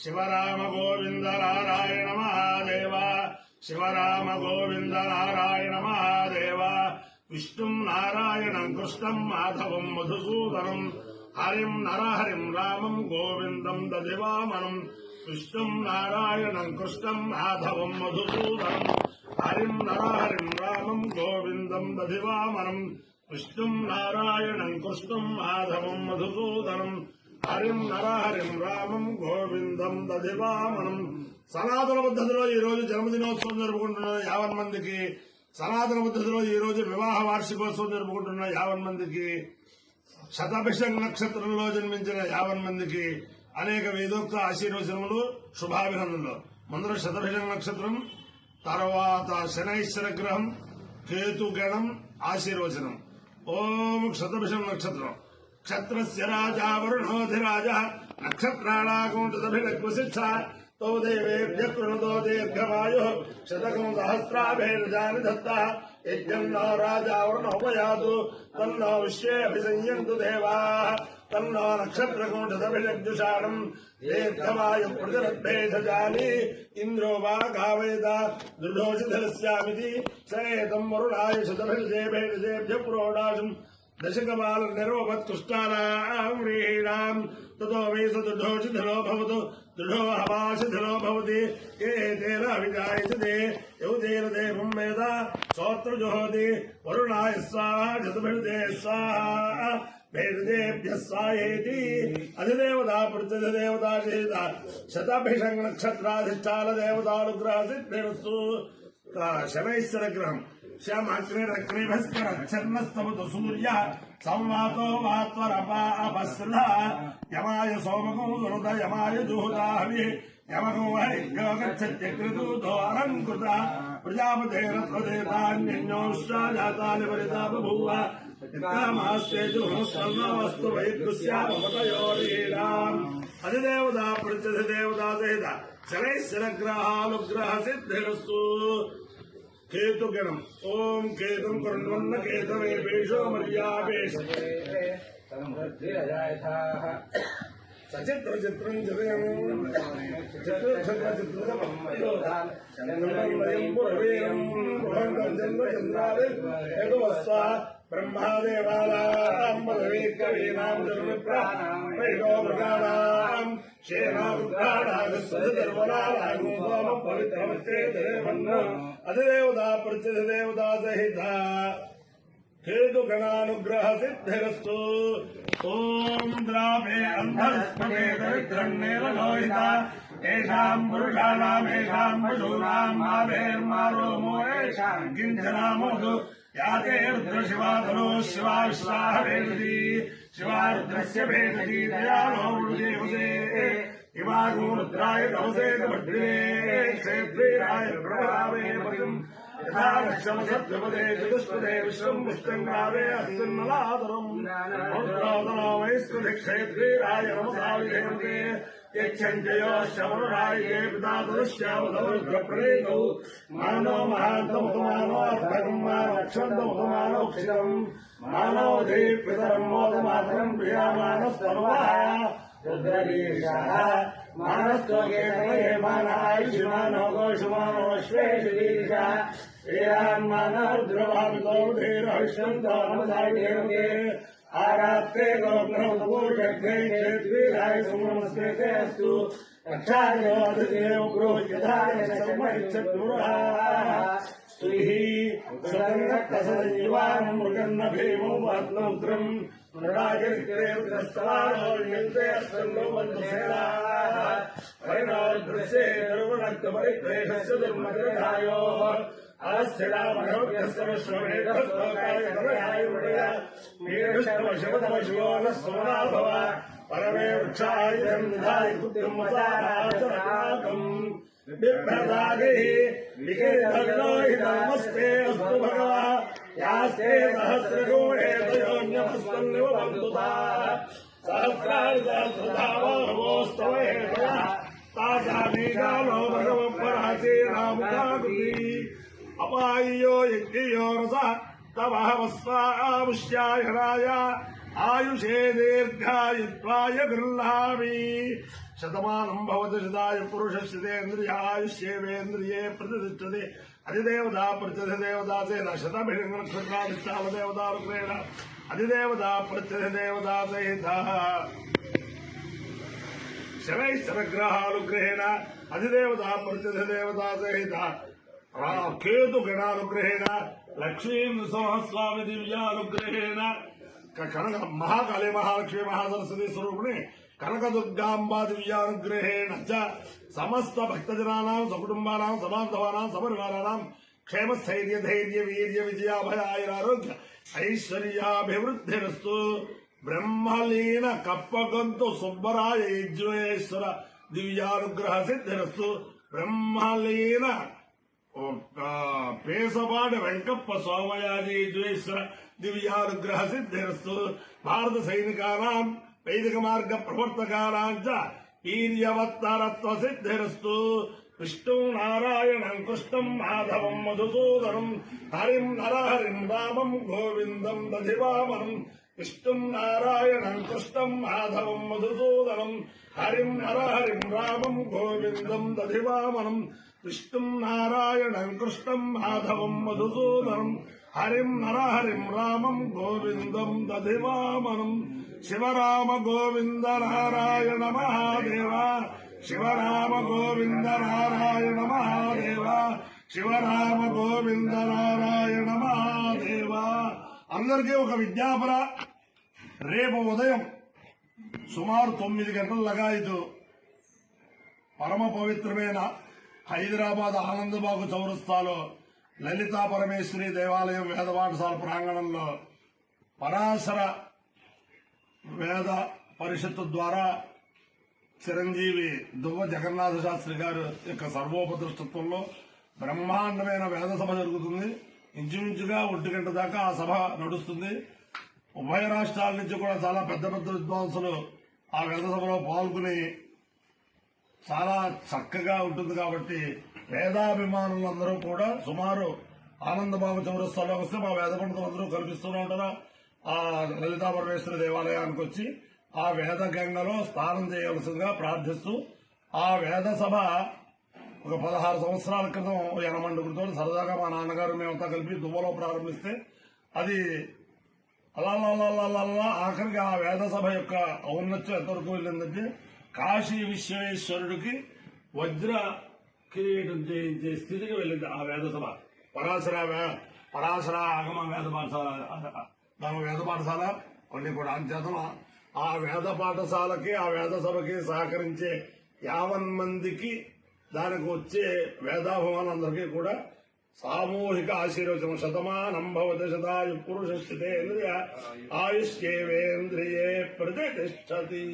శివరామ గోవింద నారాయణ మహాదేవ శివరామ గోవింద నారాయణ మహాదేవ విష్ణుం నారాయణం కృష్ణం మాధవం మధుసూదనం హరిం నరహరిం రామం గోవిందం దధివామనం విష్ణుం నారాయణం కృష్ణం మాధవం మధుసూదనం హరిం నరహరిం రామం గోవిందం దధివామనం విష్ణుం నారాయణం కృష్ణం మాధవం మధుసూదనం హరిం నరహరిం రామం గోవిందం దధివామనం. సనాతన పద్ధతిలో ఈ రోజు జన్మదినోత్సవం జరుపుకుంటున్న 50 మందికి, సనాతన పద్ధతిలో ఈ రోజు వివాహ వార్షికోత్సవం జరుపుకుంటున్న 50 మందికి, శతభిషం నక్షత్రంలో జన్మించిన 50 మందికి అనేక వేదోక్త ఆశీర్వచనములు, శుభాభినందనలు. ముందర శతభిషం నక్షత్రం, తర్వాత శనైశ్వర గ్రహం, కేతుగణం ఆశీర్వచనం. ఓం శతభిషం నక్షత్రం. క్షత్రస్య రాజా వరుణోధిరాజ నక్షత్రాణాకుంఠితభిషిక్ష తో దేవేభ్య కృణతో దీర్ఘవాయు శతకం సహస్రాభేర్జాని దత్త యజ్ఞం నో రాజా వరుణోపయాతు తన్నో విశ్వేభిసంయంతు దేవా తన్నో నక్షత్రకుంఠితభిషగ్జుషాణం దీర్ఘవాయు ప్రతిరద్భేషజాని ఇంద్రో వా గావేద దృఢోషిధలస్యామితి సయేతం వరుణాయ శతభిషేభేషేభ్య పురోడాశం దశకమాల నిరోపత్కృష్టానాం వ్రీహీణాం తతో వై దృఢోషిధలో భవతు దృఢో హవాషిధలో భవతి ఏతేన అవిజాయతే యౌతేన దేవం వేద సోత్రజుహోతి వరుణాయ స్వాహా శతభిషే స్వాహా భేదేభ్య స్వాహేతి. అధిదేవతా ప్రత్యధిదేవతా చేత శతభిషం నక్షత్రాధిష్టాన దేవతానుగ్రహ సిద్ధిరస్తు. శనైశ్వర గ్రహం శ్యామాగ్నిరగ్నిభస్కరచ్చన్నస్తమతు సూర్య సంవాతో వాత్వరపాపస్సృధ యమాయ సోమకం సురుత యమాయ జుహుదాహవి యమకం హరిభ్యో గచ్చత్యకృతూతో అలంకృత ప్రజాపతేన ప్రదేతాన్యన్యోశ్చా జాతాని పరితా బభూవ యత్కామాస్తే జుహుస్సర్వస్తు వైద్యుస్యామపతయోరీణాం. అధిదేవతా ప్రత్యధిదేవతా సహిత శనైశ్వర గ్రహానుగ్రహ సిద్ధిరస్తు. కేతుగణం. ఓం కేతుం కృణ్వన్న కేతవేషో మర్యాపేష సచిత్ర చిత్రం జయం చంద్రాదిస్వ బ్రహ్మాదేవానాం కవీనాం దుర్విప్రో మృగాణాం క్షేమాగృహాణాగస్వధర్మనాగం సోమం పవిత్రమస్తే దేవన్న. అధిదేవతా ప్రత్యధిదేవతా సహిత కేతుగణానుగ్రహ సిద్ధిరస్తు. ఓం ద్రావే అంధస్పదే దరిద్రన్నేరలోహిత ఏషాం పురుషాణామేషాం పశూనాం మాభేర్మారోమో ఏషాం కించనామోదు యాతే రుద్ర శివాధనో శివా విశ్వాహ భేదతి శివా రుద్రస్య భేదతి దయాలో దేవతే ఇవాగో రుద్రాయ నమసే భద్రే క్షేత్రీరాయ ప్రభావే పదం యథా లక్ష్మ సత్యపదే చతుష్పదే విశ్వం పుష్టంగావే అస్మిన్నలాదరం రుద్రోదనో వైస్కృతి క్షేత్రీరాయ నమసా విధేయతే యచ్చంజయో శమనురాయే పితాదృశ్యావధరుద్రప్రణీతౌ మానో మహాంతముతమానో అర్థకం మానోక్షంతముతమానోక్షితం మానోధీ పితరం మోదమాతరం ప్రియామానస్తనువా రుద్రగీషః మానస్తోకేతమయే మానాయుషిమానో ఘోషమానో శ్వేషగీషః శ్రీరాన్మానరుద్రవామితో ధీరహిష్యంతో నమసావిధేయతే ఆరాత్రే గోగ్రహోదపూర్వగ్నే క్షేత్రీరాయ సుమనమస్తే అస్తు రక్షాయోధదేవ గృహ్యధాయ సమయిచ్చత్పురః స్తుః సుగంధకసంజీవానం మృగన్న భీమో పద్మముద్రం మృడాజరిత్రేస్తవానోన్యంతే అస్తంలో వంతుసేనా వైనాదృశ్యే దుర్వణక్తపరిత్రేషస్య దుర్మగ్రధాయో ఆస్థిరామఘోగ్రస్య విశ్వమేకస్తోకాయ కరయాయ వృడయ మీరుష్టమ శివతమ శివోనస్వనాభవ పరమే వృక్షాయుధం నిధాయ పుత్రం మసారాచరాకం బిభ్రదాగైః వికీర్తనోహితమస్తే అస్తు భగవా యాస్తే సహస్రగోణే తయోన్యమస్మన్నివ బంధుతా సహస్రాణి సహస్రధావోస్తవ హేతయః తాసామీగాలో భగవపరాచే రాముకాకృతి అపాయ్యో యజ్ఞయో రస తవహవస్వాముష్యాయనాయ ఆయుషే దీర్ఘాయుత్వాయ గృహామి శతమానం భవతి శతాయు పురుషస్యేంద్రియాయుష్యేంద్రియే ప్రతిష్టతే అధిదేవతా ప్రత్యధిదేవతాసేన శతభిషంగ నక్షత్రాధిష్టాన దేవతారుక్రేణ అధిదేవతా ప్రత్యధిదేవతా సహిత శనైశ్చరగ్రహానుగ్రహేణ అధిదేవతా ప్రత్యధిదేవతా సహిత కేతు గణానుగ్రహేణ లక్ష్మీ నృసింహస్వామి దివ్యానుగ్రహేణ కనక మహాకాళీ మహాలక్ష్మి మహాసరస్వతి స్వరూపిణి కనకదుర్గాంబా దివ్యానుగ్రహేణ చ సమస్త భక్తజనానాం సకుటుంబానాం సబాంధవానాం సపరివారాణం క్షేమస్థైర్య ధైర్య వీర్య విజయాభయాయురారోగ్య ఐశ్వర్యాభివృద్ధిరస్తు బ్రహ్మలీన కప్పగంతు సుబ్బరాయ యజ్వేశ్వర దివ్యానుగ్రహ సిద్ధిరస్తు బ్రహ్మలీన పేసపాటి వెంకప్ప సోమయాజి యజ్వేశ్వర దివ్యానుగ్రహ సిద్ధిరస్తు భారత సైనికానాం వైదిక మార్గ ప్రవర్తకానాం చ వీర్యవత్తరత్వ సిద్ధిరస్తు విష్ణు నారాయణం కృష్ణం మాధవం మధుసూదనం హరిం నరహరిం రామం గోవిందం దధివామనం విష్ణు నారాయణం కృష్ణం మాధవం మధుసూదనం హరిం నరహరిం రామం గోవిందం దధివామనం విష్ణు నారాయణం కృష్ణం మాధవం మధుసూదనం హరిం నరహరిం రామం గోవిందం దధివామనం శివరామ గోవింద నారాయణ మహాదేవ శివరామ గోవింద నారాయణ మహాదేవ శివరామ గోవింద నారాయణ మహాదేవ. అందరికీ ఒక విజ్ఞాపన. రేపు ఉదయం సుమారు 9 గంటల లగాయితు పరమ పవిత్రమైన హైదరాబాద్ ఆనందబాగు చౌరస్తాలో లలితా పరమేశ్వరి దేవాలయం వేద పాఠశాల ప్రాంగణంలో పరాశర వేద పరిషత్తు ద్వారా చిరంజీవి దువ్వ జగన్నాథ శాస్త్రి గారు యొక్క సర్వోపదృష్టత్వంలో బ్రహ్మాండమైన వేద సభ జరుగుతుంది. ఇంచుమించుగా 1 గంట దాకా ఆ సభ నడుస్తుంది. ఉభయ రాష్ట్రాల నుంచి కూడా చాలా పెద్ద పెద్ద విద్వాంసులు ఆ వేద సభలో పాల్గొని చాలా చక్కగా ఉంటుంది. కాబట్టి వేదాభిమానులందరూ కూడా సుమారు ఆనందబాబు చౌరస్తాలోకి వస్తే మా వేద పండితులందరూ కనిపిస్తూనే ఉంటారు. ఆ లలితా పరమేశ్వరి దేవాలయానికి వచ్చి ఆ వేద గంగలో స్నానం చేయవలసిందిగా ప్రార్థిస్తూ ఆ వేద సభ ఒక 16 సంవత్సరాల క్రితం యనమండుగురితో సరదాగా మా నాన్నగారు మేమంతా కలిపి దువ్వలో ప్రారంభిస్తే అది అలా ఆఖరికి ఆ వేద సభ యొక్క ఔన్నత్యం ఎంతవరకు వెళ్ళిందంటే కాశీ విశ్వేశ్వరుడికి వజ్ర కిరీటం చేయించే స్థితికి వెళ్ళింది ఆ వేద సభ. పరాశర ఆగమ వేద పాఠశాల, దాని వేద పాఠశాల కొన్ని కూడా అంచేతం ఆ వేద పాఠశాలకి ఆ వేద సభకి సహకరించే 50 మందికి దానికి వచ్చే వేదాభిమానులందరికీ కూడా సామూహిక ఆశీర్వచనం. శతమానం భవతి శతాయు పురుషస్యేంద్రియ ఆయుష్యేంద్రియే ప్రతిష్టతి.